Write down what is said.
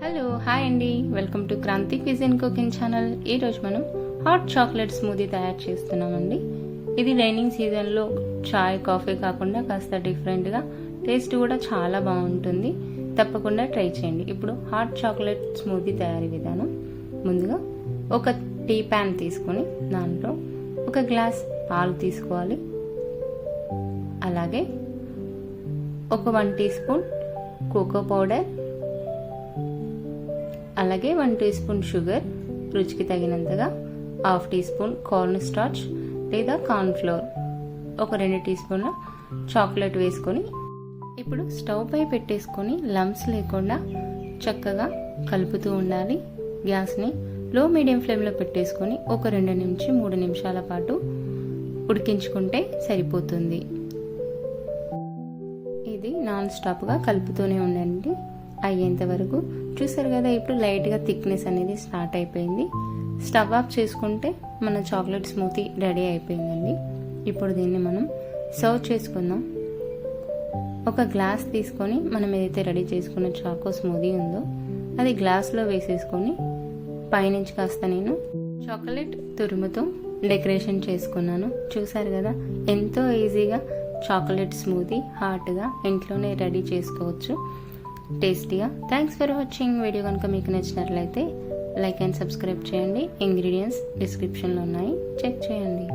Hello hi అండి, welcome to Kranthi cuisine cooking channel. ఈరోజు మనం హాట్ చాక్లెట్ స్మూదీ తయారు చేస్తున్నామండి. ఇది రైనింగ్ సీజన్లో చాయ్ కాఫీ కాకుండా కాస్త డిఫరెంట్గా టేస్ట్ కూడా చాలా బాగుంటుంది. తప్పకుండా ట్రై చేయండి. ఇప్పుడు హాట్ చాక్లెట్ స్మూదీ తయారీ విధానం. ముందుగా ఒక టీ ప్యాన్ తీసుకొని దాంట్లో ఒక గ్లాస్ పాలు తీసుకోవాలి. అలాగే ఒక 1 టీ స్పూన్ కోకో పౌడర్, అలాగే 1 టీ స్పూన్ షుగర్, రుచికి తగినంతగా 1/2 టీ స్పూన్ కార్న్ స్టార్చ్ లేదా కార్న్ ఫ్లోర్, ఒక 2 టీ స్పూన్ల చాక్లెట్ వేసుకొని ఇప్పుడు స్టవ్ పై పెట్టేసుకొని లంప్స్ లేకుండా చక్కగా కలుపుతూ ఉండాలి. గ్యాస్ని లో మీడియం ఫ్లేమ్లో పెట్టేసుకొని ఒక 2 నుంచి 3 నిమిషాల పాటు ఉడికించుకుంటే సరిపోతుంది. ఇది నాన్ స్టాప్గా కలుపుతూనే ఉండండి అయ్యేంత వరకు. చూసారు కదా, ఇప్పుడు లైట్గా థిక్నెస్ అనేది స్టార్ట్ అయిపోయింది. స్టవ్ ఆఫ్ చేసుకుంటే మన చాక్లెట్ స్మూతీ రెడీ అయిపోయిందండి. ఇప్పుడు దీన్ని మనం సర్వ్ చేసుకుందాం. ఒక గ్లాస్ తీసుకొని మనం ఏదైతే రెడీ చేసుకున్న చాకో స్మూదీ ఉందో అది గ్లాస్లో వేసేసుకొని పైనుంచి కాస్త నేను చాక్లెట్ తురుముతో డెకరేషన్ చేసుకున్నాను. చూసారు కదా, ఎంతో ఈజీగా చాక్లెట్ స్మూదీ హాట్గా ఇంట్లోనే రెడీ చేసుకోవచ్చు టేస్టీగా. Thanks for watching. వీడియో కనుక మీకు నచ్చినట్లయితే లైక్ అండ్ సబ్స్క్రైబ్ చేయండి. ఇంగ్రీడియంట్స్ డిస్క్రిప్షన్లో ఉన్నాయి, చెక్ చేయండి.